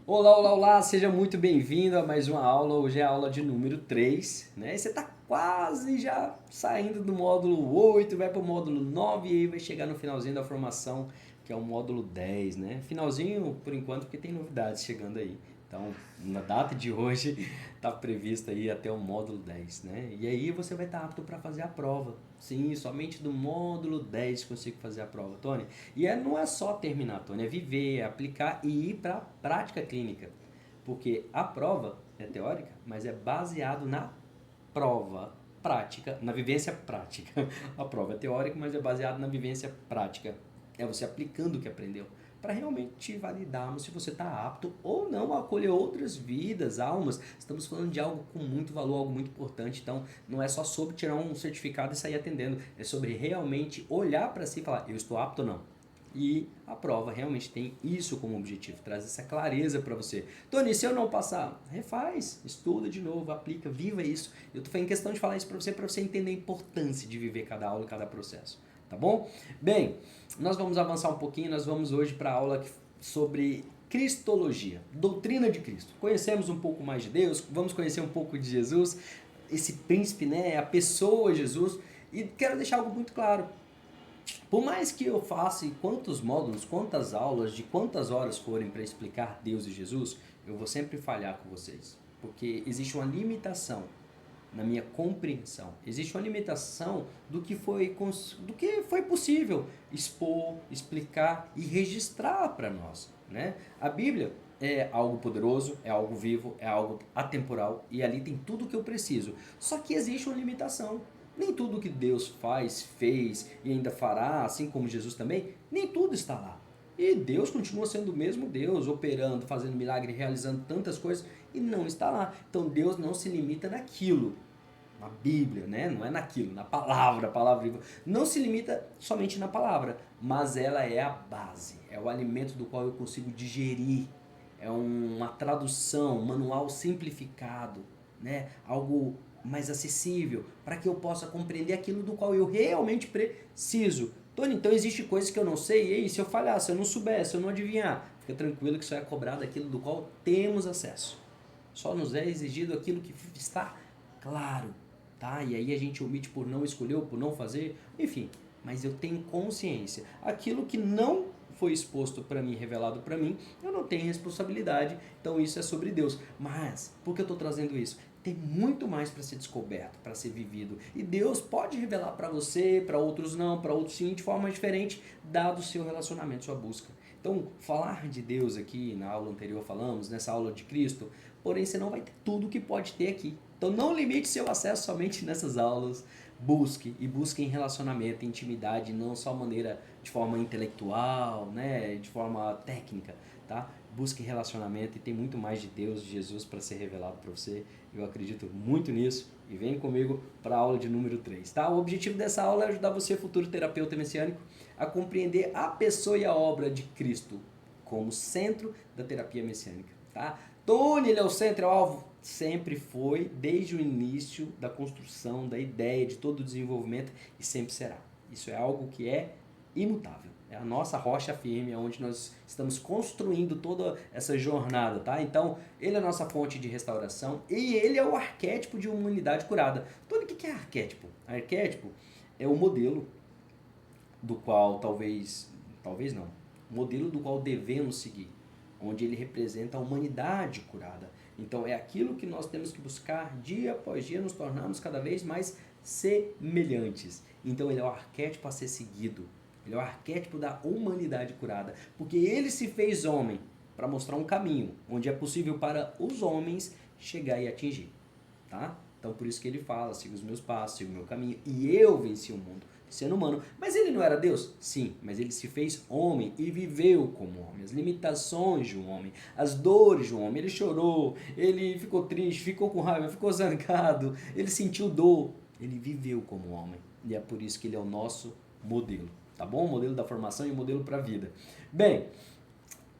Olá, olá, olá, seja muito bem-vindo a mais uma aula. Hoje é a aula de número 3, né? E você está quase já saindo do módulo 8, vai para o módulo 9 e aí vai chegar no finalzinho da formação, que é o módulo 10, né? Finalzinho por enquanto, porque tem novidades chegando aí. Então, na data de hoje, está previsto aí até o módulo 10, né? E aí você vai estar apto para fazer a prova. Sim, somente do módulo 10 consigo fazer a prova, Tony. Não é só terminar, Tony, é viver, é aplicar e ir para a prática clínica. Porque a prova é teórica, mas é baseado na prova prática, na vivência prática. A prova é teórica, mas é baseado na vivência prática. É você aplicando o que aprendeu para realmente validarmos se você está apto ou não a acolher outras vidas, almas. Estamos falando de algo com muito valor, algo muito importante. Então, não é só sobre tirar um certificado e sair atendendo. É sobre realmente olhar para si e falar, eu estou apto ou não. E a prova realmente tem isso como objetivo, traz essa clareza para você. Tony, se eu não passar, refaz, estuda de novo, aplica, viva isso. Eu estou fazendo questão de falar isso para você entender a importância de viver cada aula, cada processo. Tá bom? Bem, nós vamos avançar um pouquinho, nós vamos hoje para a aula sobre Cristologia, doutrina de Cristo. Conhecemos um pouco mais de Deus, vamos conhecer um pouco de Jesus, esse príncipe, né, a pessoa Jesus, e quero deixar algo muito claro. Por mais que eu faça quantos módulos, quantas aulas, de quantas horas forem para explicar Deus e Jesus, eu vou sempre falhar com vocês. Porque existe uma limitação na minha compreensão. Existe uma limitação do que foi possível expor, explicar e registrar para nós, né? A Bíblia é algo poderoso, é algo vivo, é algo atemporal e ali tem tudo o que eu preciso. Só que existe uma limitação. Nem tudo que Deus faz, fez e ainda fará, assim como Jesus também, nem tudo está lá. E Deus continua sendo o mesmo Deus, operando, fazendo milagre, realizando tantas coisas e não está lá. Então Deus não se limita naquilo, na Bíblia, né? Não é naquilo, na palavra, a palavra viva. Não se limita somente na palavra, mas ela é a base, é o alimento do qual eu consigo digerir. É uma tradução, um manual simplificado, né? Algo mais acessível, para que eu possa compreender aquilo do qual eu realmente preciso. Tony, então existe coisas que eu não sei, e aí, se eu falhar, se eu não souber, se eu não adivinhar, fica tranquilo que só é cobrado aquilo do qual temos acesso. Só nos é exigido aquilo que está claro, tá? E aí a gente omite por não escolher ou por não fazer, enfim. Mas eu tenho consciência. Aquilo que não foi exposto para mim, revelado para mim, eu não tenho responsabilidade. Então isso é sobre Deus. Mas, por que eu estou trazendo isso? Tem muito mais para ser descoberto, para ser vivido. E Deus pode revelar para você, para outros não, para outros sim, de forma diferente, dado o seu relacionamento, sua busca. Então, falar de Deus aqui, na aula anterior falamos, nessa aula de Cristo, porém você não vai ter tudo o que pode ter aqui. Então não limite seu acesso somente nessas aulas, busque e busque em relacionamento, em intimidade, não só maneira de forma intelectual, né, de forma técnica, tá? Busque relacionamento e tem muito mais de Deus, de Jesus para ser revelado para você. Eu acredito muito nisso e vem comigo para a aula de número 3, tá? O objetivo dessa aula é ajudar você, futuro terapeuta messiânico, a compreender a pessoa e a obra de Cristo como centro da terapia messiânica, tá? Tony, ele é o centro, é o alvo. Sempre foi, desde o início da construção, da ideia, de todo o desenvolvimento e sempre será. Isso é algo que é imutável. É a nossa rocha firme, é onde nós estamos construindo toda essa jornada, tá? Então, ele é a nossa fonte de restauração e ele é o arquétipo de humanidade curada. Tony, o que é arquétipo? Arquétipo é o modelo do qual talvez não, modelo do qual devemos seguir, onde ele representa a humanidade curada. Então é aquilo que nós temos que buscar dia após dia, nos tornarmos cada vez mais semelhantes. Então ele é o arquétipo a ser seguido, ele é o arquétipo da humanidade curada, porque ele se fez homem para mostrar um caminho onde é possível para os homens chegar e atingir, tá? Então por isso que ele fala, siga os meus passos, siga o meu caminho, e eu venci o mundo sendo humano. Mas ele não era Deus? Sim, mas ele se fez homem e viveu como homem. As limitações de um homem, as dores de um homem. Ele chorou, ele ficou triste, ficou com raiva, ficou zangado, ele sentiu dor. Ele viveu como homem. E é por isso que ele é o nosso modelo, tá bom? O modelo da formação e o modelo para a vida. Bem,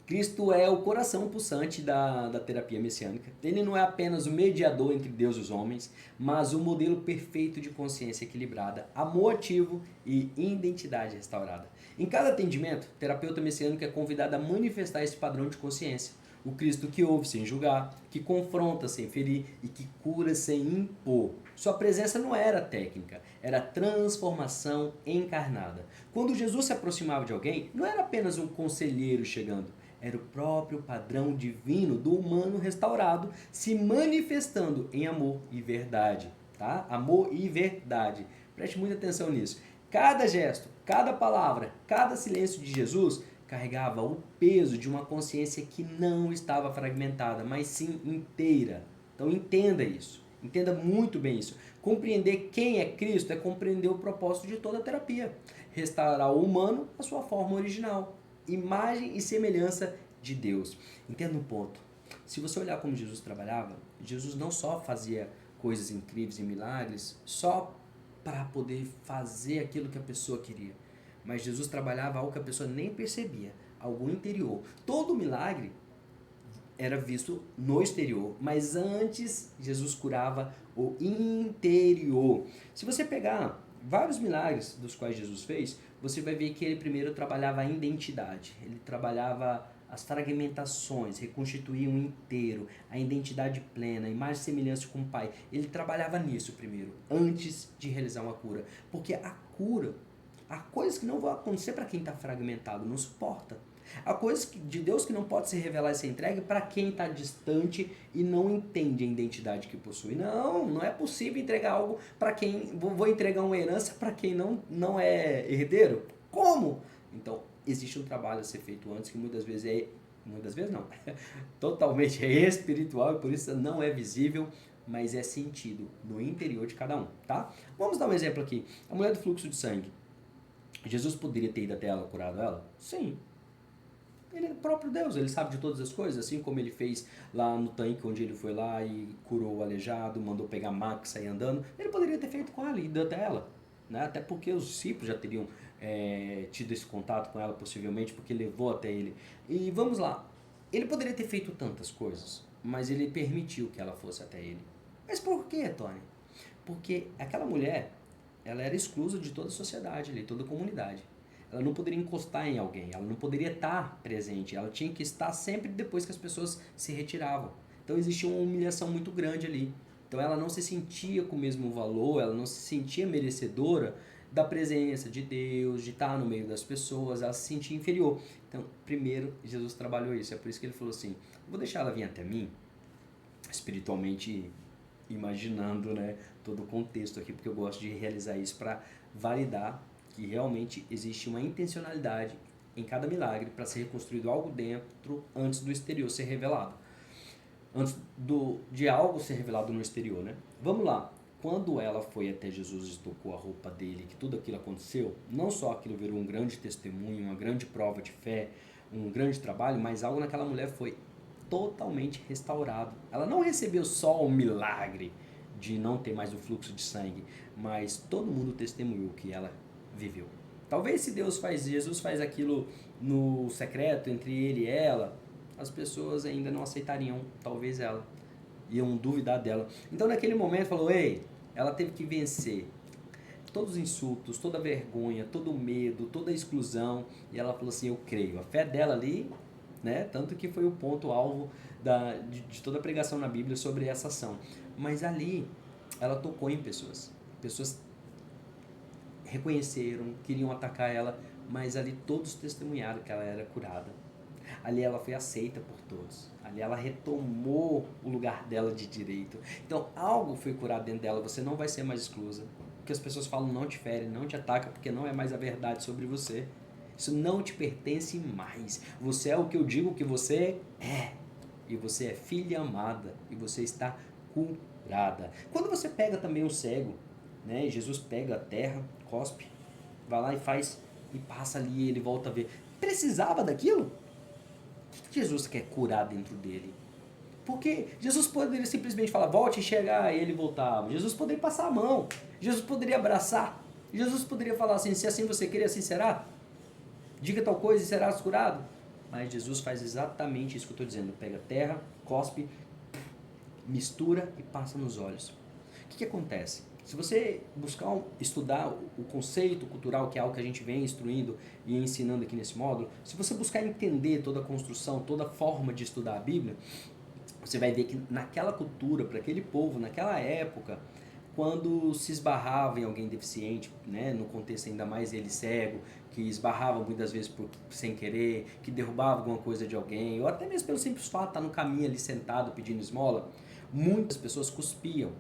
Cristo é o coração pulsante da terapia messiânica. Ele não é apenas o mediador entre Deus e os homens, mas o modelo perfeito de consciência equilibrada, amor ativo e identidade restaurada. Em cada atendimento, o terapeuta messiânico é convidado a manifestar esse padrão de consciência. O Cristo que ouve sem julgar, que confronta sem ferir e que cura sem impor. Sua presença não era técnica, era transformação encarnada. Quando Jesus se aproximava de alguém, não era apenas um conselheiro chegando, era o próprio padrão divino do humano restaurado se manifestando em amor e verdade, tá? Amor e verdade. Preste muita atenção nisso. Cada gesto, cada palavra, cada silêncio de Jesus carregava o peso de uma consciência que não estava fragmentada, mas sim inteira. Então entenda isso. Entenda muito bem isso. Compreender quem é Cristo é compreender o propósito de toda a terapia. Restaurar o humano à sua forma original. Imagem e semelhança de Deus. Entenda um ponto. Se você olhar como Jesus trabalhava, Jesus não só fazia coisas incríveis e milagres só para poder fazer aquilo que a pessoa queria. Mas Jesus trabalhava algo que a pessoa nem percebia, algo interior. Todo milagre era visto no exterior, mas antes Jesus curava o interior. Se você pegar vários milagres dos quais Jesus fez, você vai ver que ele primeiro trabalhava a identidade, ele trabalhava as fragmentações, reconstituía um inteiro, a identidade plena, a imagem e semelhança com o Pai. Ele trabalhava nisso primeiro, antes de realizar uma cura. Porque a cura, há coisas que não vão acontecer para quem está fragmentado, não suporta. Há coisas de Deus que não pode se revelar e ser entregue para quem está distante e não entende a identidade que possui. Não é possível entregar algo para quem... Vou entregar uma herança para quem não é herdeiro? Como? Então, existe um trabalho a ser feito antes que muitas vezes não, totalmente é espiritual e por isso não é visível, mas é sentido no interior de cada um, tá? Vamos dar um exemplo aqui. A mulher do fluxo de sangue. Jesus poderia ter ido até ela, curado ela? Sim. Ele é o próprio Deus, ele sabe de todas as coisas, assim como ele fez lá no tanque, onde ele foi lá e curou o aleijado, mandou pegar Max e sair andando. Ele poderia ter feito com ela e ido até ela, né? Até porque os discípulos já teriam tido esse contato com ela, possivelmente, porque levou até ele. E vamos lá, ele poderia ter feito tantas coisas, mas ele permitiu que ela fosse até ele. Mas por quê, Tony? Porque aquela mulher, ela era exclusa de toda a sociedade, de toda a comunidade. Ela não poderia encostar em alguém, ela não poderia estar presente, ela tinha que estar sempre depois que as pessoas se retiravam. Então existia uma humilhação muito grande ali. Então ela não se sentia com o mesmo valor, ela não se sentia merecedora da presença de Deus, de estar no meio das pessoas, ela se sentia inferior. Então, primeiro, Jesus trabalhou isso, é por isso que ele falou assim, vou deixar ela vir até mim, espiritualmente imaginando, né, todo o contexto aqui, porque eu gosto de realizar isso para validar que realmente existe uma intencionalidade em cada milagre para ser reconstruído algo dentro antes do exterior ser revelado. Antes de algo ser revelado no exterior, né? Vamos lá. Quando ela foi até Jesus e tocou a roupa dele, que tudo aquilo aconteceu, não só aquilo virou um grande testemunho, uma grande prova de fé, um grande trabalho, mas algo naquela mulher foi totalmente restaurado. Ela não recebeu só o milagre de não ter mais o fluxo de sangue, mas todo mundo testemunhou que ela viveu. Talvez se Jesus faz aquilo no secreto entre ele e ela, as pessoas ainda não aceitariam, talvez ela, iam duvidar dela. Então naquele momento falou, ei, ela teve que vencer todos os insultos, toda a vergonha, todo o medo, toda a exclusão, e ela falou assim, eu creio. A fé dela ali, né, tanto que foi o ponto alvo de toda a pregação na Bíblia sobre essa ação. Mas ali ela tocou em pessoas reconheceram, queriam atacar ela, mas ali todos testemunharam que ela era curada. Ali ela foi aceita por todos. Ali ela retomou o lugar dela de direito. Então algo foi curado dentro dela, você não vai ser mais exclusa. Porque as pessoas falam não te ferem, não te atacam, porque não é mais a verdade sobre você. Isso não te pertence mais. Você é o que eu digo que você é. E você é filha amada. E você está curada. Quando você pega também um cego, né? Jesus pega a terra, cospe, vai lá e faz, e passa ali e ele volta a ver. Precisava daquilo? O que Jesus quer curar dentro dele? Porque Jesus poderia simplesmente falar, volte a enxergar, e ele voltava. Jesus poderia passar a mão. Jesus poderia abraçar. Jesus poderia falar assim, se assim você querer, assim será. Diga tal coisa e serás curado. Mas Jesus faz exatamente isso que eu estou dizendo. Pega terra, cospe, mistura e passa nos olhos. O que acontece? Se você buscar estudar o conceito cultural, que é algo que a gente vem instruindo e ensinando aqui nesse módulo, se você buscar entender toda a construção, toda a forma de estudar a Bíblia, você vai ver que naquela cultura, para aquele povo, naquela época, quando se esbarrava em alguém deficiente, né, no contexto ainda mais ele cego, que esbarrava muitas vezes sem querer, que derrubava alguma coisa de alguém, ou até mesmo pelo simples fato de estar no caminho ali sentado pedindo esmola, muitas pessoas cuspiam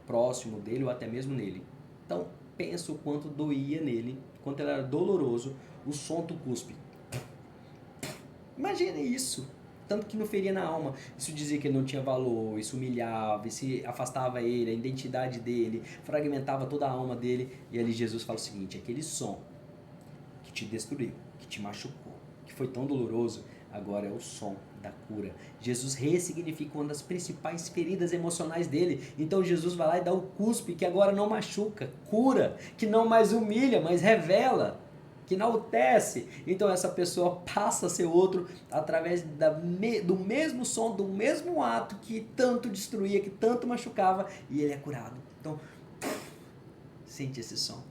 próximo dele ou até mesmo nele. Então, pensa o quanto doía nele, quanto era doloroso o som do cuspe. Imagina isso. Tanto que não feria na alma. Isso dizia que ele não tinha valor, isso humilhava, isso afastava ele, a identidade dele, fragmentava toda a alma dele. E ali Jesus fala o seguinte: aquele som que te destruiu, que te machucou, que foi tão doloroso, agora é o som da cura. Jesus ressignifica uma das principais feridas emocionais dele. Então Jesus vai lá e dá o cuspe que agora não machuca, cura, que não mais humilha, mas revela, que enaltece. Então essa pessoa passa a ser outro através do mesmo som, do mesmo ato que tanto destruía, que tanto machucava, e ele é curado. Então, sente esse som.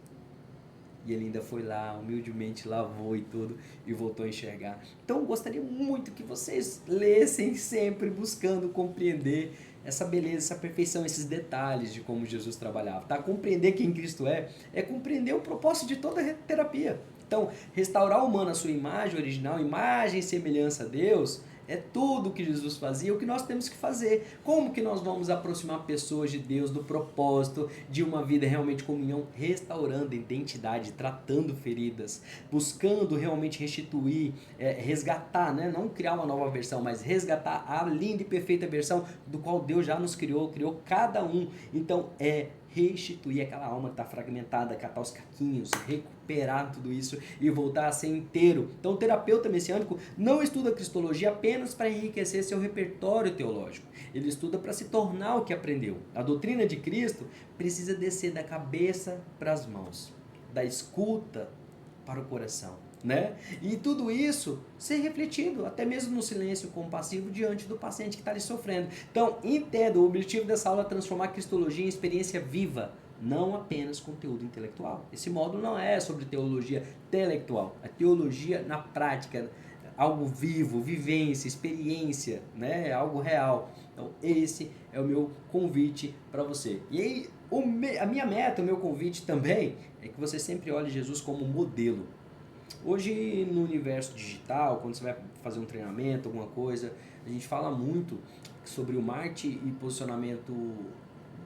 E ele ainda foi lá, humildemente lavou e tudo, e voltou a enxergar. Então eu gostaria muito que vocês lessem sempre, buscando compreender essa beleza, essa perfeição, esses detalhes de como Jesus trabalhava. Tá? Compreender quem Cristo é compreender o propósito de toda a terapia. Então, restaurar o humano à sua imagem original, imagem e semelhança a Deus, é tudo o que Jesus fazia, o que nós temos que fazer. Como que nós vamos aproximar pessoas de Deus, do propósito, de uma vida realmente comunhão, restaurando a identidade, tratando feridas, buscando realmente restituir, resgatar, né? Não criar uma nova versão, mas resgatar a linda e perfeita versão do qual Deus já nos criou cada um. Então, restituir aquela alma que está fragmentada, catar os caquinhos, recuperar tudo isso e voltar a ser inteiro. Então o terapeuta messiânico não estuda a cristologia apenas para enriquecer seu repertório teológico. Ele estuda para se tornar o que aprendeu. A doutrina de Cristo precisa descer da cabeça para as mãos, da escuta para o coração. Né? E tudo isso ser refletido, até mesmo no silêncio compassivo diante do paciente que está ali sofrendo. Então, entenda, o objetivo dessa aula é transformar a cristologia em experiência viva, não apenas conteúdo intelectual. Esse módulo não é sobre teologia intelectual, é teologia na prática, algo vivo, vivência, experiência, né? Algo real. Então, esse é o meu convite para você. E aí, a minha meta, o meu convite também, é que você sempre olhe Jesus como modelo. Hoje, no universo digital, quando você vai fazer um treinamento, alguma coisa, a gente fala muito sobre o marketing e posicionamento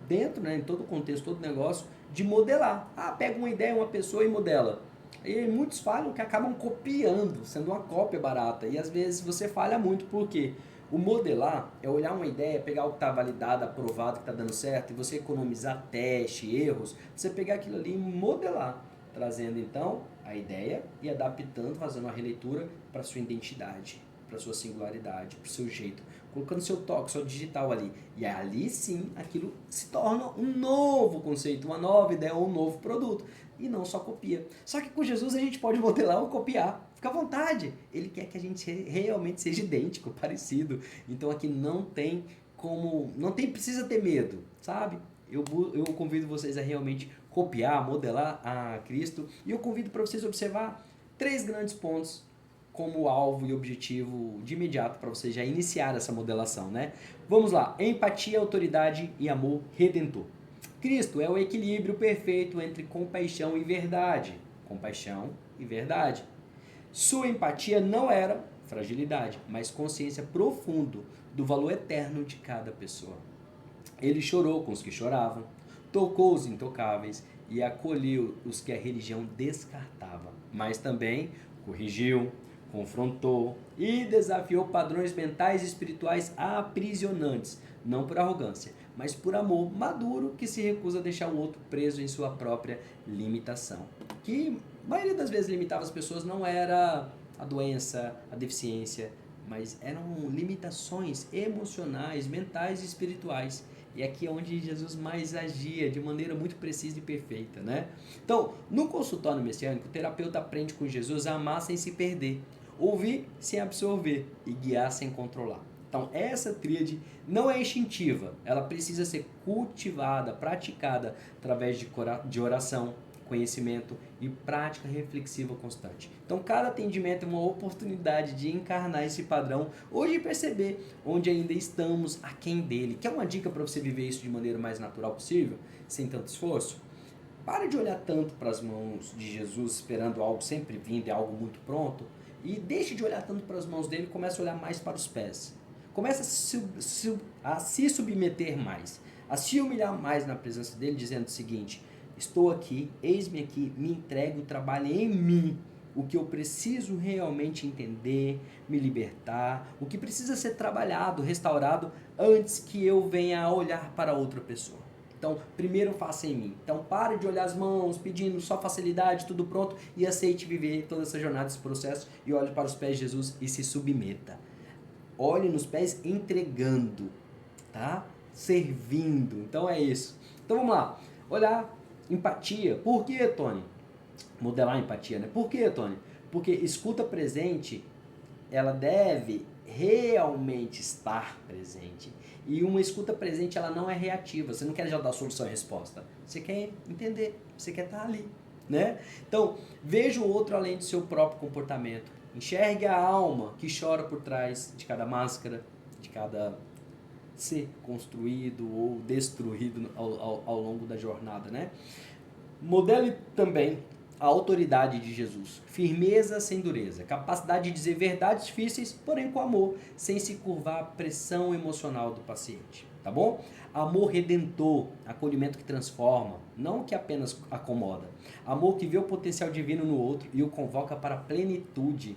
dentro, né, em todo o contexto, todo o negócio, de modelar. Pega uma ideia, uma pessoa e modela. E muitos falam que acabam copiando, sendo uma cópia barata. E às vezes você falha muito, porque o modelar é olhar uma ideia, pegar o que está validado, aprovado, que está dando certo, e você economizar teste, erros, você pegar aquilo ali e modelar, trazendo então a ideia e adaptando, fazendo uma releitura para sua identidade, para sua singularidade, para o seu jeito, colocando seu toque, seu digital ali. E ali sim, aquilo se torna um novo conceito, uma nova ideia, um novo produto. E não só copia. Só que com Jesus a gente pode modelar ou copiar. Fica à vontade. Ele quer que a gente realmente seja idêntico, parecido. Então aqui não tem como... precisa ter medo, sabe? Eu convido vocês a realmente copiar, modelar a Cristo. E eu convido para vocês observar 3 grandes pontos como alvo e objetivo de imediato para você já iniciar essa modelação, né? Vamos lá. Empatia, autoridade e amor redentor. Cristo é o equilíbrio perfeito entre compaixão e verdade. Compaixão e verdade. Sua empatia não era fragilidade, mas consciência profunda do valor eterno de cada pessoa. Ele chorou com os que choravam, tocou os intocáveis e acolheu os que a religião descartava, mas também corrigiu, confrontou e desafiou padrões mentais e espirituais aprisionantes, não por arrogância, mas por amor maduro que se recusa a deixar o outro preso em sua própria limitação. Que a maioria das vezes limitava as pessoas não era a doença, a deficiência, mas eram limitações emocionais, mentais e espirituais. E aqui é onde Jesus mais agia de maneira muito precisa e perfeita, né? Então, no consultório messiânico, o terapeuta aprende com Jesus a amar sem se perder. ouvir sem absorver e guiar sem controlar. Então, essa tríade não é instintiva, ela precisa ser cultivada, praticada através de oração, conhecimento e prática reflexiva constante. Então, cada atendimento é uma oportunidade de encarnar esse padrão ou de perceber onde ainda estamos aquém dele. Quer uma dica para você viver isso de maneira mais natural possível, sem tanto esforço? Para de olhar tanto para as mãos de Jesus esperando algo sempre vindo e algo muito pronto e deixe de olhar tanto para as mãos dele e comece a olhar mais para os pés. Comece a se submeter mais, a se humilhar mais na presença dele, dizendo o seguinte: estou aqui, eis-me aqui, me entrego, trabalhe em mim o que eu preciso realmente entender, me libertar, o que precisa ser trabalhado, restaurado, antes que eu venha a olhar para outra pessoa. Então, primeiro faça em mim. Então, pare de olhar as mãos, pedindo só facilidade, tudo pronto, e aceite viver toda essa jornada, esse processo, e olhe para os pés de Jesus e se submeta. Olhe nos pés entregando, tá? Servindo. Então é isso. Então vamos lá. Olhar, empatia. Por que, Tony? Modelar empatia, né? Por que, Tony? Porque escuta presente, ela deve realmente estar presente. E uma escuta presente, ela não é reativa. Você não quer já dar solução e resposta. Você quer entender. Você quer estar ali, né? Então, veja o outro além do seu próprio comportamento. Enxergue a alma que chora por trás de cada máscara, de cada ser construído ou destruído ao longo da jornada, né? Modele também a autoridade de Jesus. Firmeza sem dureza. Capacidade de dizer verdades difíceis, porém com amor, sem se curvar à pressão emocional do paciente. Tá bom? Amor redentor, acolhimento que transforma, não que apenas acomoda. Amor que vê o potencial divino no outro e o convoca para a plenitude.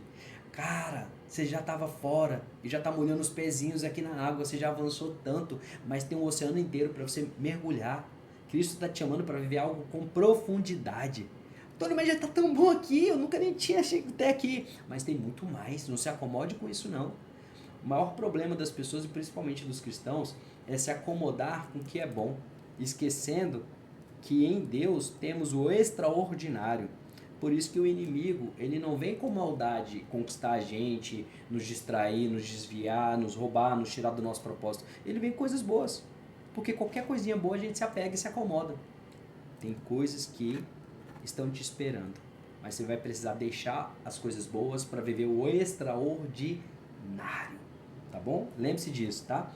Cara, você já estava fora e já está molhando os pezinhos aqui na água, você já avançou tanto, mas tem um oceano inteiro para você mergulhar. Cristo está te chamando para viver algo com profundidade. Tony, mas já está tão bom aqui, eu nunca nem tinha chegado até aqui. Mas tem muito mais, não se acomode com isso não. O maior problema das pessoas, e principalmente dos cristãos, é se acomodar com o que é bom, esquecendo que em Deus temos o extraordinário. Por isso que o inimigo, ele não vem com maldade conquistar a gente, nos distrair, nos desviar, nos roubar, nos tirar do nosso propósito. Ele vem com coisas boas. Porque qualquer coisinha boa a gente se apega e se acomoda. Tem coisas que estão te esperando. Mas você vai precisar deixar as coisas boas para viver o extraordinário. Tá bom? Lembre-se disso, tá?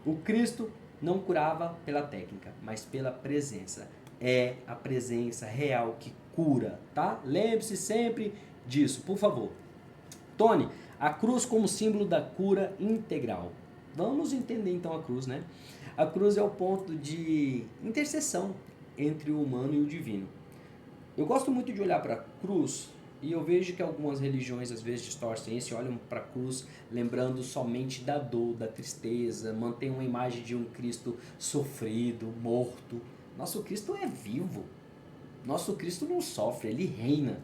O Cristo não curava pela técnica, mas pela presença. É a presença real que cura, tá? Lembre-se sempre disso, por favor. Tony, a cruz como símbolo da cura integral. Vamos entender então a cruz, né? A cruz é o ponto de interseção entre o humano e o divino. Eu gosto muito de olhar para a cruz e eu vejo que algumas religiões às vezes distorcem isso e olham para a cruz lembrando somente da dor, da tristeza, mantém uma imagem de um Cristo sofrido, morto. Nosso Cristo é vivo. Nosso Cristo não sofre, ele reina.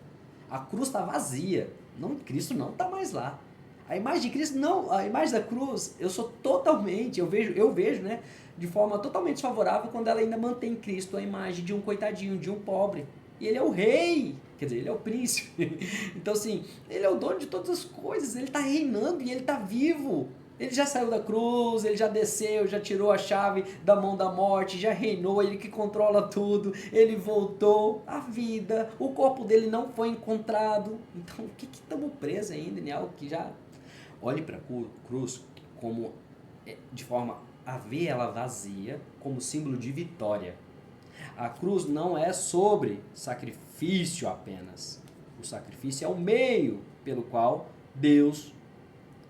A cruz está vazia. Não, Cristo não está mais lá. A imagem de Cristo, não, a imagem da cruz, eu vejo, né, de forma totalmente desfavorável quando ela ainda mantém Cristo a imagem de um coitadinho, de um pobre. E ele é o rei, quer dizer, ele é o príncipe. Então, assim, ele é o dono de todas as coisas, ele está reinando e ele está vivo. Ele já saiu da cruz, ele já desceu, já tirou a chave da mão da morte, já reinou, ele que controla tudo, ele voltou à vida, o corpo dele não foi encontrado. Então, o que estamos presos ainda em algo que já... Olhe para a cruz como, de forma a ver ela vazia, como símbolo de vitória. A cruz não é sobre sacrifício apenas. O sacrifício é o meio pelo qual Deus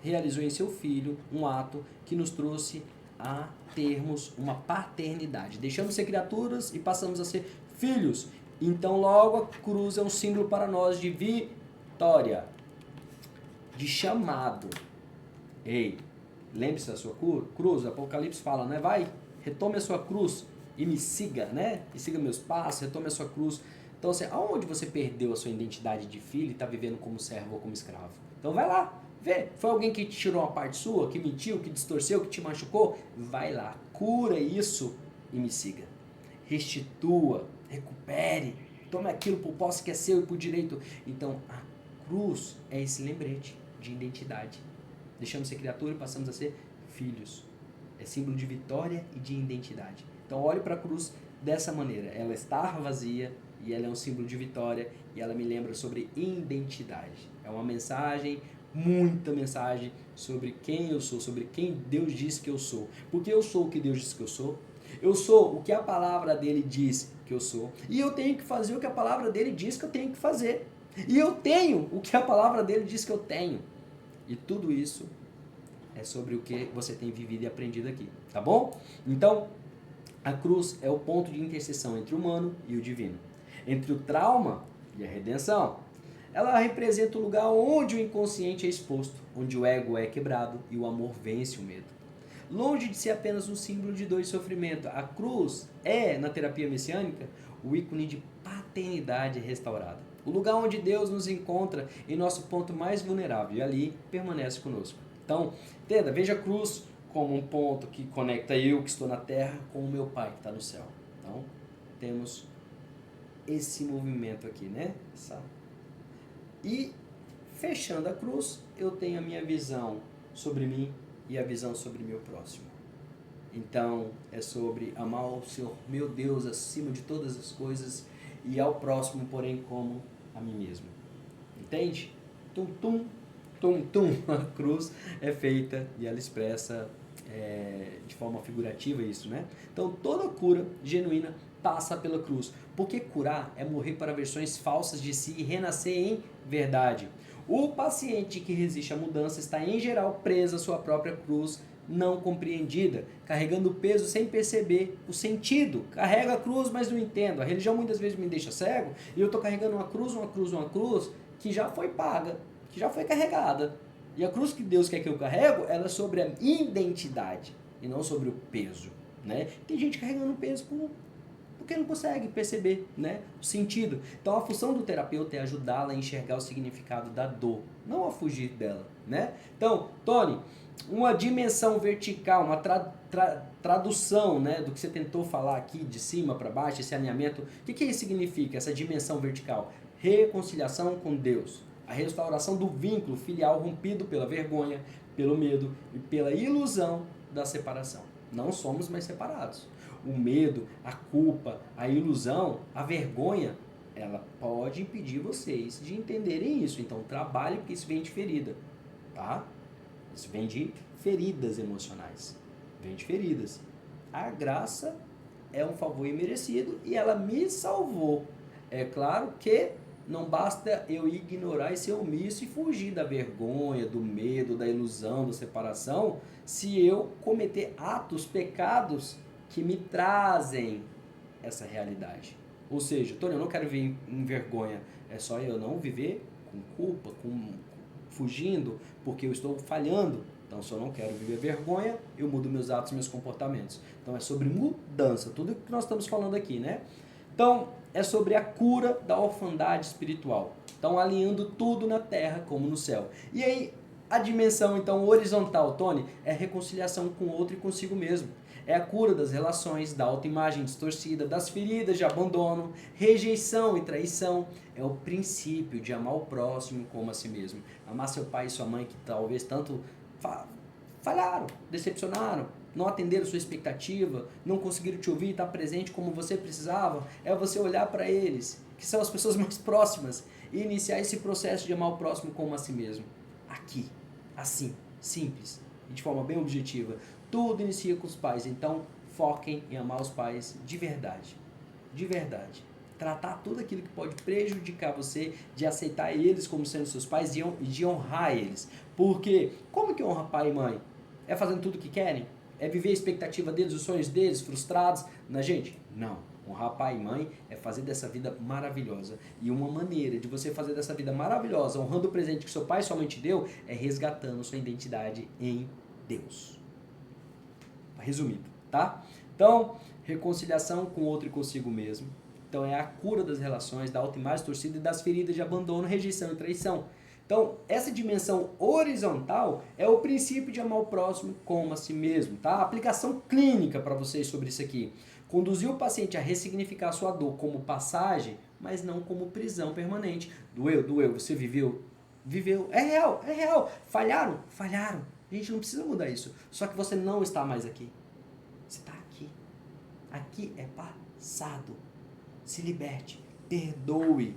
realizou em seu Filho um ato que nos trouxe a termos uma paternidade. Deixamos de ser criaturas e passamos a ser filhos. Então, logo, a cruz é um símbolo para nós de vitória, de chamado. Ei, lembre-se da sua cruz. O Apocalipse fala, né? Vai, retome a sua cruz e me siga, né? E siga meus passos, retome a sua cruz. Então, assim, aonde você perdeu a sua identidade de filho e está vivendo como servo ou como escravo? Então, vai lá. Vê, foi alguém que te tirou uma parte sua, que mentiu, que distorceu, que te machucou? Vai lá, cura isso e me siga. Restitua, recupere, tome aquilo por posse que é seu e por direito. Então, a cruz é esse lembrete de identidade. Deixamos de ser criatura e passamos a ser filhos. É símbolo de vitória e de identidade. Então olhe para a cruz dessa maneira. Ela está vazia e ela é um símbolo de vitória e ela me lembra sobre identidade. É uma mensagem, muita mensagem sobre quem eu sou, sobre quem Deus diz que eu sou. Porque eu sou o que Deus diz que eu sou. Eu sou o que a palavra dele diz que eu sou. E eu tenho que fazer o que a palavra dele diz que eu tenho que fazer. E eu tenho o que a palavra dele diz que eu tenho. E tudo isso é sobre o que você tem vivido e aprendido aqui, tá bom? Então, a cruz é o ponto de interseção entre o humano e o divino, entre o trauma e a redenção. Ela representa o lugar onde o inconsciente é exposto, onde o ego é quebrado e o amor vence o medo. Longe de ser apenas um símbolo de dor e sofrimento, a cruz é, na terapia messiânica, o ícone de paternidade restaurada. O lugar onde Deus nos encontra em nosso ponto mais vulnerável e ali permanece conosco. Então, entenda, veja a cruz como um ponto que conecta eu que estou na terra com o meu Pai que está no céu. Então, temos esse movimento aqui, né? E, fechando a cruz, eu tenho a minha visão sobre mim e a visão sobre meu próximo. Então, é sobre amar o Senhor, meu Deus, acima de todas as coisas e ao próximo, porém, como a mim mesmo. Entende? Tum, tum, tum, tum. A cruz é feita e ela expressa de forma figurativa isso, né? Então, toda cura genuína passa pela cruz. Porque curar é morrer para versões falsas de si e renascer em verdade. O paciente que resiste à mudança está, em geral, preso à sua própria cruz não compreendida, carregando o peso sem perceber o sentido. Carrega a cruz, mas não entendo. A religião muitas vezes me deixa cego e eu estou carregando uma cruz que já foi paga, que já foi carregada. E a cruz que Deus quer que eu carrego, ela é sobre a identidade e não sobre o peso, né? Tem gente carregando peso porque não consegue perceber, né, o sentido. Então a função do terapeuta é ajudá-la a enxergar o significado da dor, não a fugir dela, né? Então, Tony, uma dimensão vertical, uma tradução, né, do que você tentou falar aqui de cima para baixo, esse alinhamento, o que isso significa, essa dimensão vertical? Reconciliação com Deus, a restauração do vínculo filial rompido pela vergonha, pelo medo e pela ilusão da separação. Não somos mais separados. O medo, a culpa, a ilusão, a vergonha, ela pode impedir vocês de entenderem isso. Então trabalhe, porque isso vem de ferida, tá? Isso vem de feridas emocionais, vem de feridas. A graça é um favor imerecido e ela me salvou. É claro que não basta eu ignorar e ser omisso e fugir da vergonha, do medo, da ilusão, da separação, se eu cometer atos, pecados que me trazem essa realidade. Ou seja, Tony, eu não quero viver em vergonha, é só eu não viver com culpa, fugindo, porque eu estou falhando. Então, se eu não quero viver vergonha, eu mudo meus atos, meus comportamentos. Então, é sobre mudança, tudo que nós estamos falando aqui, né? Então, é sobre a cura da orfandade espiritual. Então, alinhando tudo na terra como no céu. E aí, a dimensão, então, horizontal, Tony, é reconciliação com o outro e consigo mesmo. É a cura das relações, da autoimagem distorcida, das feridas de abandono, rejeição e traição. É o princípio de amar o próximo como a si mesmo. Amar seu pai e sua mãe que talvez tanto falharam, decepcionaram, não atenderam sua expectativa, não conseguiram te ouvir e estar presente como você precisava. É você olhar para eles, que são as pessoas mais próximas, e iniciar esse processo de amar o próximo como a si mesmo. Aqui, assim, simples e de forma bem objetiva. Tudo inicia com os pais, então foquem em amar os pais de verdade. De verdade. Tratar tudo aquilo que pode prejudicar você, de aceitar eles como sendo seus pais e de honrar eles. Porque como que honra pai e mãe? É fazendo tudo o que querem? É viver a expectativa deles, os sonhos deles, frustrados? Na gente? Não. Honrar pai e mãe é fazer dessa vida maravilhosa. E uma maneira de você fazer dessa vida maravilhosa, honrando o presente que seu pai e sua mãe te deu, é resgatando sua identidade em Deus. Resumido, tá? Então, reconciliação com o outro e consigo mesmo. Então, é a cura das relações, da autoimagem torcida e das feridas de abandono, rejeição e traição. Então, essa dimensão horizontal é o princípio de amar o próximo como a si mesmo, tá? A aplicação clínica para vocês sobre isso aqui. Conduzir o paciente a ressignificar a sua dor como passagem, mas não como prisão permanente. Doeu, você viveu viveu. É real, é real. Falharam? Falharam. A gente não precisa mudar isso. Só que você não está mais aqui. Você está aqui. Aqui é passado. Se liberte. Perdoe.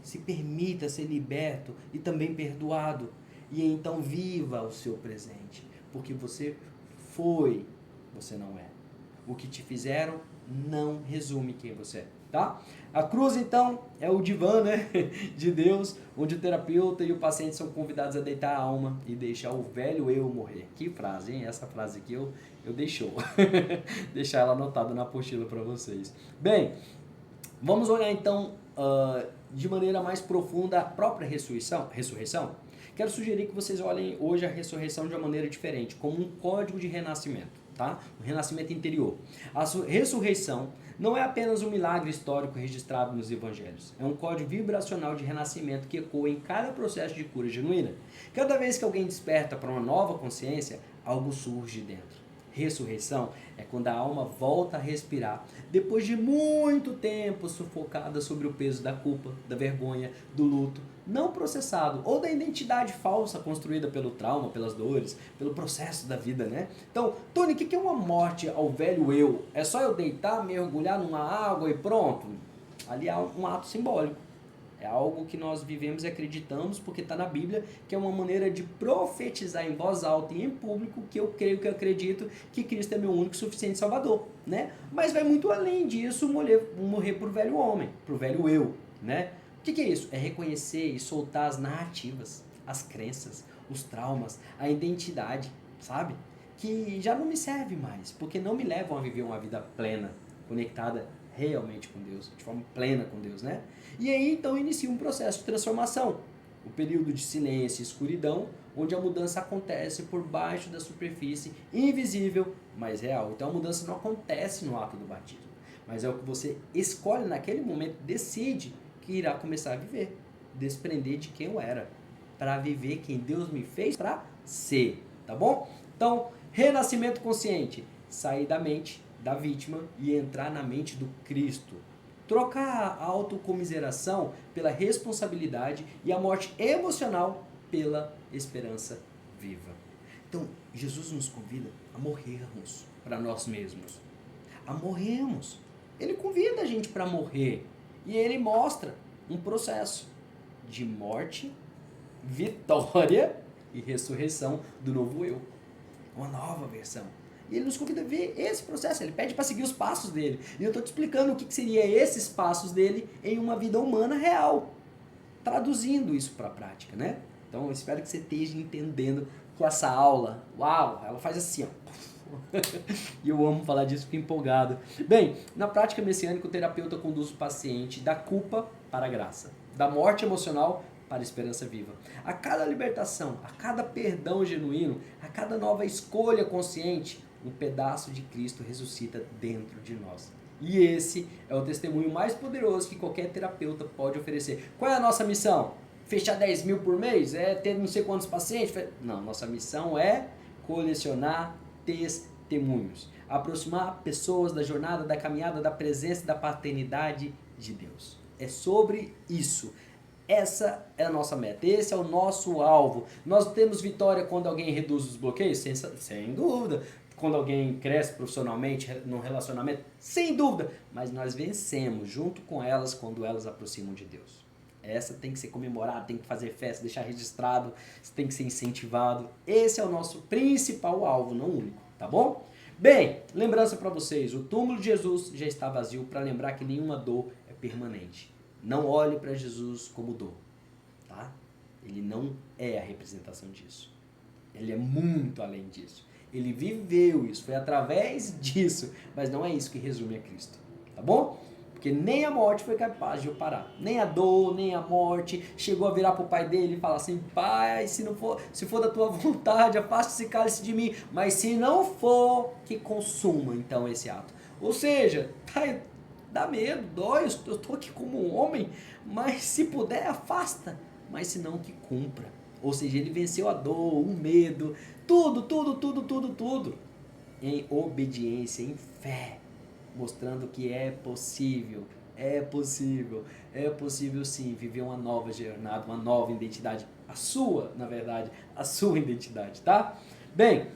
Se permita ser liberto e também perdoado. E então viva o seu presente. Porque você foi, você não é. O que te fizeram não resume quem você é, tá? A cruz, então, é o divã, né, de Deus, onde o terapeuta e o paciente são convidados a deitar a alma e deixar o velho eu morrer. Que frase, hein? Essa frase aqui eu deixou. Deixar ela anotada na apostila para vocês. Bem, vamos olhar então de maneira mais profunda a própria ressurreição. Quero sugerir que vocês olhem hoje a ressurreição de uma maneira diferente, como um código de renascimento, tá? Um renascimento interior. A ressurreição não é apenas um milagre histórico registrado nos evangelhos. É um código vibracional de renascimento que ecoa em cada processo de cura genuína. Cada vez que alguém desperta para uma nova consciência, algo surge dentro. Ressurreição é quando a alma volta a respirar, depois de muito tempo sufocada sobre o peso da culpa, da vergonha, do luto, não processado, ou da identidade falsa construída pelo trauma, pelas dores, pelo processo da vida, né? Então, Tony, o que é uma morte ao velho eu? É só eu deitar, mergulhar numa água e pronto? Ali há um ato simbólico. É algo que nós vivemos e acreditamos, porque está na Bíblia, que é uma maneira de profetizar em voz alta e em público que eu creio, que eu acredito que Cristo é meu único e suficiente Salvador, né? Mas vai muito além disso morrer para o velho homem, para o velho eu, né? O que é isso? É reconhecer e soltar as narrativas, as crenças, os traumas, a identidade, sabe? Que já não me serve mais, porque não me levam a viver uma vida plena, conectada realmente com Deus, de forma plena com Deus, né? E aí então inicia um processo de transformação, o período de silêncio e escuridão, onde a mudança acontece por baixo da superfície, invisível, mas real. Então a mudança não acontece no ato do batismo, mas é o que você escolhe naquele momento, decide que irá começar a viver, desprender de quem eu era, para viver quem Deus me fez para ser, tá bom? Então, renascimento consciente, sair da mente da vítima e entrar na mente do Cristo. Trocar a autocomiseração pela responsabilidade e a morte emocional pela esperança viva. Então, Jesus nos convida a morrermos para nós mesmos. A morrermos. Ele convida a gente para morrer. E ele mostra um processo de morte, vitória e ressurreição do novo eu. Uma nova versão. E ele nos convida a ver esse processo, ele pede para seguir os passos dele. E eu estou te explicando o que seriam esses passos dele em uma vida humana real. Traduzindo isso para a prática, né? Então eu espero que você esteja entendendo com essa aula. Uau, ela faz assim, ó. E eu amo falar disso, fico empolgado. Bem, na prática messiânica, o terapeuta conduz o paciente da culpa para a graça, da morte emocional para a esperança viva. A cada libertação, a cada perdão genuíno, a cada nova escolha consciente, um pedaço de Cristo ressuscita dentro de nós. E esse é o testemunho mais poderoso que qualquer terapeuta pode oferecer. Qual é a nossa missão? Fechar 10 mil por mês? É ter não sei quantos pacientes? Não, nossa missão é colecionar testemunhos. Aproximar pessoas da jornada, da caminhada, da presença, da paternidade de Deus. É sobre isso. Essa é a nossa meta, esse é o nosso alvo. Nós temos vitória quando alguém reduz os bloqueios? Sem dúvida. Quando alguém cresce profissionalmente no relacionamento? Sem dúvida. Mas nós vencemos junto com elas quando elas aproximam de Deus. Essa tem que ser comemorada, tem que fazer festa, deixar registrado, tem que ser incentivado. Esse é o nosso principal alvo, não único, tá bom? Bem, lembrança para vocês, o túmulo de Jesus já está vazio para lembrar que nenhuma dor é permanente. Não olhe para Jesus como dor, tá? Ele não é a representação disso. Ele é muito além disso. Ele viveu isso, foi através disso, mas não é isso que resume a Cristo, tá bom? Porque nem a morte foi capaz de o parar, nem a dor, nem a morte. Chegou a virar para o pai dele e falar assim: pai, se for da tua vontade, afaste esse cálice de mim, mas se não for, que consuma então esse ato. Ou seja, pai, dá medo, dói, eu estou aqui como um homem, mas se puder, afasta, mas se não, que cumpra. Ou seja, ele venceu a dor, o medo, tudo, em obediência, em fé, mostrando que é possível É possível sim viver uma nova jornada, uma nova identidade. A sua, na verdade, a sua identidade, tá? Bem,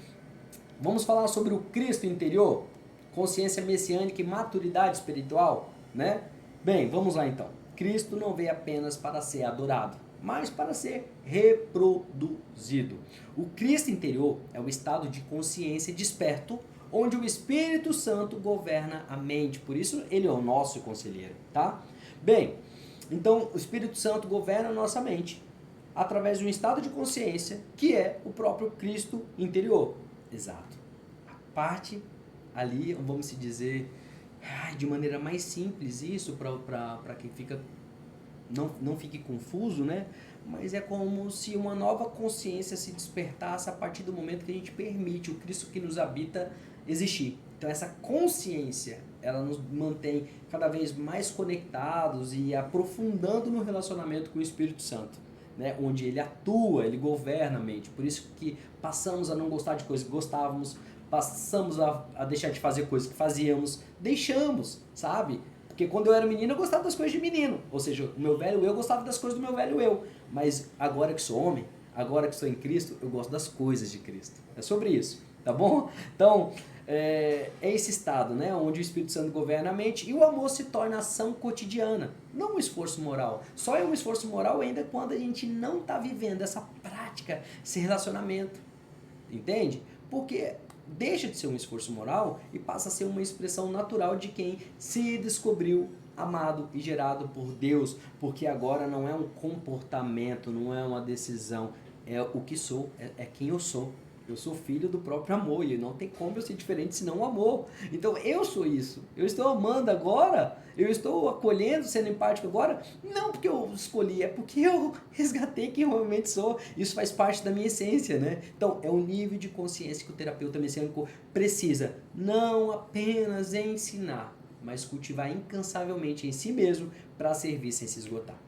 vamos falar sobre o Cristo interior, consciência messiânica e maturidade espiritual, né? Bem, vamos lá então. Cristo não veio apenas para ser adorado, mas para ser reproduzido. O Cristo interior é o estado de consciência desperto, onde o Espírito Santo governa a mente. Por isso ele é o nosso conselheiro, tá? Bem, então o Espírito Santo governa a nossa mente através de um estado de consciência que é o próprio Cristo interior. Exato. A parte ali, vamos se dizer, de maneira mais simples isso, para quem fica não fique confuso, né? Mas é como se uma nova consciência se despertasse a partir do momento que a gente permite o Cristo que nos habita existir. Então essa consciência, ela nos mantém cada vez mais conectados e aprofundando no relacionamento com o Espírito Santo, né? Onde ele atua, ele governa a mente. Por isso que passamos a não gostar de coisas que gostávamos, passamos a deixar de fazer coisas que fazíamos, deixamos, sabe? Porque quando eu era menino, eu gostava das coisas de menino. Ou seja, o meu velho eu gostava das coisas do meu velho eu. Mas agora que sou homem, agora que estou em Cristo, eu gosto das coisas de Cristo. É sobre isso, tá bom? Então, é esse estado, né? Onde o Espírito Santo governa a mente e o amor se torna ação cotidiana, não um esforço moral. Só é um esforço moral ainda quando a gente não está vivendo essa prática, esse relacionamento. Entende? Porque deixa de ser um esforço moral e passa a ser uma expressão natural de quem se descobriu amado e gerado por Deus, porque agora não é um comportamento, não é uma decisão, é o que sou, é quem eu sou. Eu sou filho do próprio amor e não tem como eu ser diferente senão o amor. Então eu sou isso. Eu estou amando agora, eu estou acolhendo, sendo empático agora, não porque eu escolhi, é porque eu resgatei quem eu realmente sou. Isso faz parte da minha essência, né? Então é o nível de consciência que o terapeuta messiânico precisa não apenas ensinar, mas cultivar incansavelmente em si mesmo para servir sem se esgotar.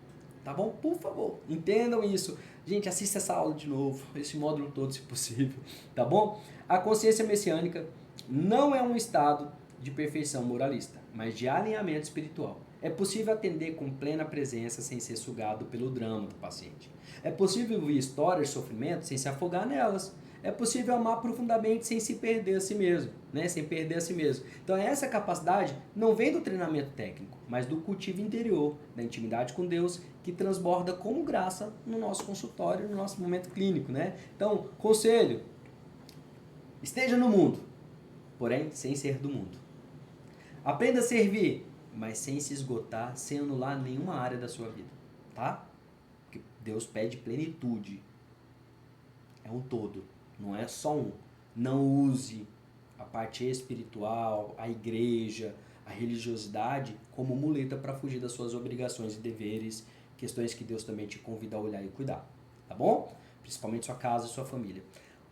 Tá bom? Por favor, entendam isso. Gente, assista essa aula de novo, esse módulo todo, se possível, tá bom? A consciência messiânica não é um estado de perfeição moralista, mas de alinhamento espiritual. É possível atender com plena presença sem ser sugado pelo drama do paciente. É possível ouvir histórias de sofrimento sem se afogar nelas. É possível amar profundamente sem se perder a si mesmo, né? Sem perder a si mesmo. Então essa capacidade não vem do treinamento técnico, mas do cultivo interior, da intimidade com Deus, que transborda como graça no nosso consultório, no nosso momento clínico, né? Então, conselho, esteja no mundo, porém sem ser do mundo. Aprenda a servir, mas sem se esgotar, sem anular nenhuma área da sua vida, tá? Porque Deus pede plenitude. É um todo. Não é só um. Não use a parte espiritual, a igreja, a religiosidade como muleta para fugir das suas obrigações e deveres, questões que Deus também te convida a olhar e cuidar, tá bom? Principalmente sua casa e sua família.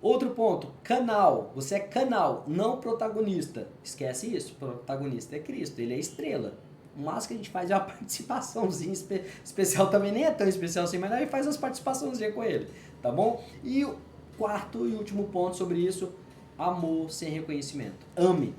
Outro ponto, canal. Você é canal, não protagonista. Esquece isso, protagonista é Cristo, ele é estrela. O máximo que a gente faz é uma participaçãozinha especial, também nem é tão especial assim, mas a gente faz umas participaçãozinhas com ele, tá bom? E o quarto e último ponto sobre isso, amor sem reconhecimento. Ame,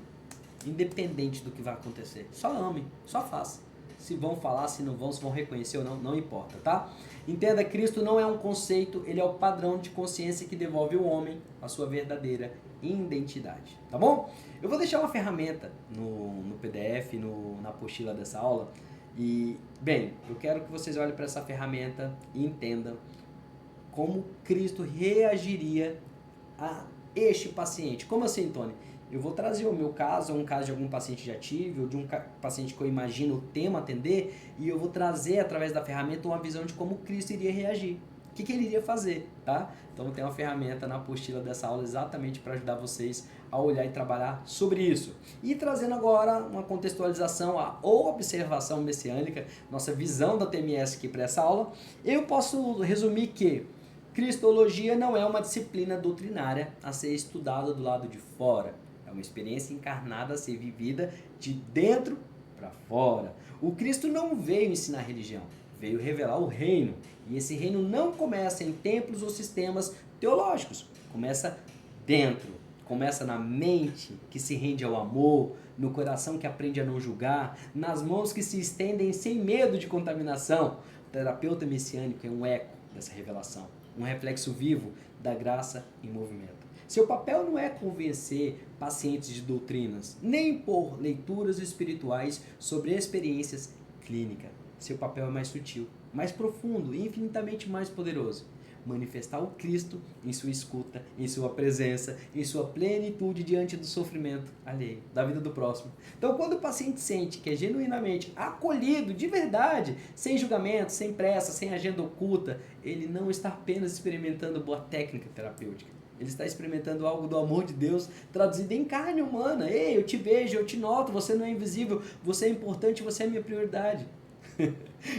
independente do que vai acontecer. Só ame, só faça. Se vão falar, se não vão, se vão reconhecer ou não, não importa, tá? Entenda, Cristo não é um conceito, ele é o padrão de consciência que devolve ao homem a sua verdadeira identidade, tá bom? Eu vou deixar uma ferramenta no PDF, na apostila dessa aula. E, bem, eu quero que vocês olhem para essa ferramenta e entendam como Cristo reagiria a este paciente. Como assim, Tony? Eu vou trazer o meu caso, um caso de algum paciente já tive, ou de um paciente que eu imagino o tema atender, e eu vou trazer, através da ferramenta, uma visão de como Cristo iria reagir. O que ele iria fazer, tá? Então tem uma ferramenta na apostila dessa aula exatamente para ajudar vocês a olhar e trabalhar sobre isso. E trazendo agora uma contextualização ou observação messiânica, nossa visão da TMS aqui para essa aula, eu posso resumir que Cristologia não é uma disciplina doutrinária a ser estudada do lado de fora. É uma experiência encarnada a ser vivida de dentro para fora. O Cristo não veio ensinar religião, veio revelar o reino. E esse reino não começa em templos ou sistemas teológicos, começa dentro. Começa na mente que se rende ao amor, no coração que aprende a não julgar, nas mãos que se estendem sem medo de contaminação. O terapeuta messiânico é um eco dessa revelação, um reflexo vivo da graça em movimento. Seu papel não é convencer pacientes de doutrinas, nem impor leituras espirituais sobre experiências clínicas. Seu papel é mais sutil, mais profundo e infinitamente mais poderoso. Manifestar o Cristo em sua escuta, em sua presença, em sua plenitude diante do sofrimento alheio, da vida do próximo. Então, quando o paciente sente que é genuinamente acolhido, de verdade, sem julgamento, sem pressa, sem agenda oculta, ele não está apenas experimentando boa técnica terapêutica. Ele está experimentando algo do amor de Deus traduzido em carne humana. Ei, eu te vejo, eu te noto, você não é invisível, você é importante, você é minha prioridade.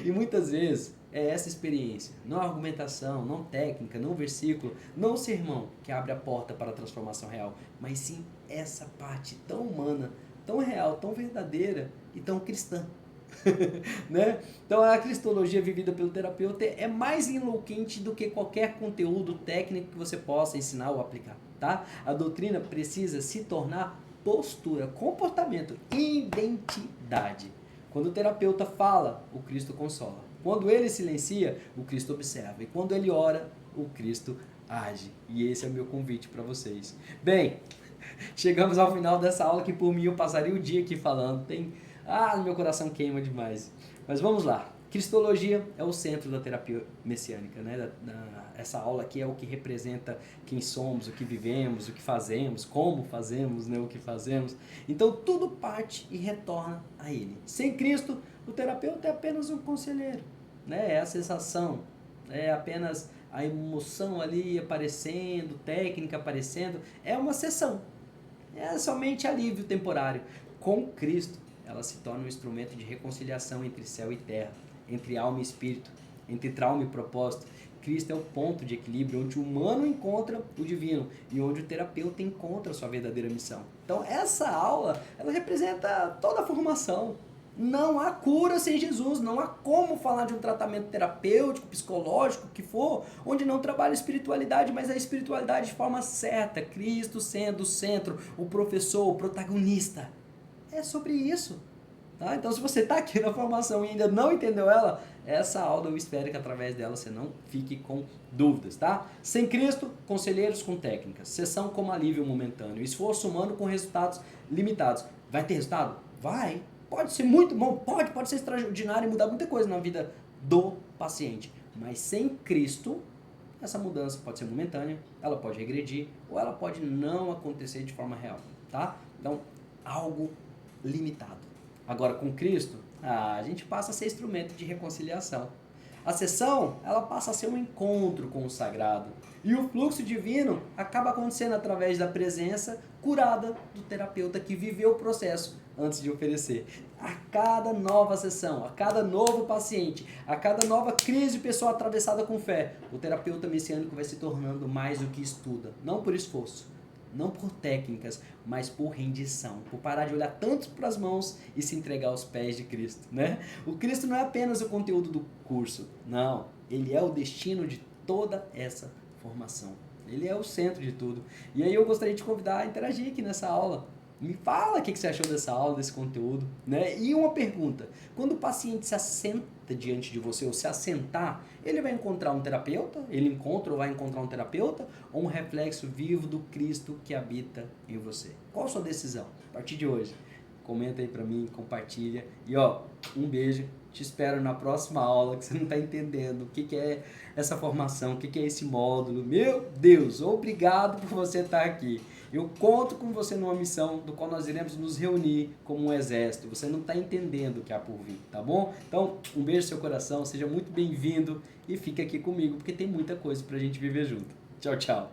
E muitas vezes é essa experiência, não argumentação, não técnica, não versículo, não sermão que abre a porta para a transformação real, mas sim essa parte tão humana, tão real, tão verdadeira e tão cristã. Né? Então a cristologia vivida pelo terapeuta é mais enlouquente do que qualquer conteúdo técnico que você possa ensinar ou aplicar. Tá? A doutrina precisa se tornar postura, comportamento, identidade. Quando o terapeuta fala, o Cristo consola. Quando ele silencia, o Cristo observa. E quando ele ora, o Cristo age. E esse é o meu convite para vocês. Bem, chegamos ao final dessa aula que por mim eu passaria o dia aqui falando. Meu coração queima demais. Mas vamos lá. Cristologia é o centro da terapia messiânica, né? Essa aula aqui é o que representa quem somos, o que vivemos, o que fazemos, como fazemos, né? O que fazemos. Então tudo parte e retorna a Ele. Sem Cristo, o terapeuta é apenas um conselheiro, né? É a sensação, é apenas a emoção ali aparecendo, técnica aparecendo. É uma sessão, é somente alívio temporário. Com Cristo, ela se torna um instrumento de reconciliação entre céu e terra, entre alma e espírito, entre trauma e propósito. Cristo é o ponto de equilíbrio onde o humano encontra o divino e onde o terapeuta encontra a sua verdadeira missão. Então essa aula, ela representa toda a formação. Não há cura sem Jesus, não há como falar de um tratamento terapêutico, psicológico, o que for, onde não trabalha a espiritualidade, mas a espiritualidade de forma certa, Cristo sendo o centro, o professor, o protagonista. É sobre isso. Tá? Então, se você está aqui na formação e ainda não entendeu ela, essa aula eu espero que através dela você não fique com dúvidas. Tá? Sem Cristo, conselheiros com técnicas, sessão como alívio momentâneo, esforço humano com resultados limitados. Vai ter resultado? Vai. Pode ser muito bom, pode ser extraordinário e mudar muita coisa na vida do paciente. Mas sem Cristo, essa mudança pode ser momentânea, ela pode regredir ou ela pode não acontecer de forma real. Tá? Então, algo limitado. Agora, com Cristo, a gente passa a ser instrumento de reconciliação. A sessão, ela passa a ser um encontro com o sagrado. E o fluxo divino acaba acontecendo através da presença curada do terapeuta que viveu o processo antes de oferecer. A cada nova sessão, a cada novo paciente, a cada nova crise pessoal atravessada com fé, o terapeuta messiânico vai se tornando mais do que estuda, não por esforço, não por técnicas, mas por rendição, por parar de olhar tanto para as mãos e se entregar aos pés de Cristo, né? O Cristo não é apenas o conteúdo do curso, não, ele é o destino de toda essa formação, ele é o centro de tudo. E aí eu gostaria de te convidar a interagir aqui nessa aula. Me fala o que você achou dessa aula, desse conteúdo, né? E uma pergunta, quando o paciente se assenta diante de você, ou se assentar, ele vai encontrar um terapeuta? Ele encontra ou vai encontrar um terapeuta? Ou um reflexo vivo do Cristo que habita em você? Qual a sua decisão? A partir de hoje, comenta aí pra mim, compartilha. E um beijo, te espero na próxima aula, que você não está entendendo o que é essa formação, o que é esse módulo. Meu Deus, obrigado por você estar aqui. Eu conto com você numa missão do qual nós iremos nos reunir como um exército. Você não está entendendo o que há por vir, tá bom? Então, um beijo no seu coração, seja muito bem-vindo e fique aqui comigo, porque tem muita coisa pra gente viver junto. Tchau, tchau.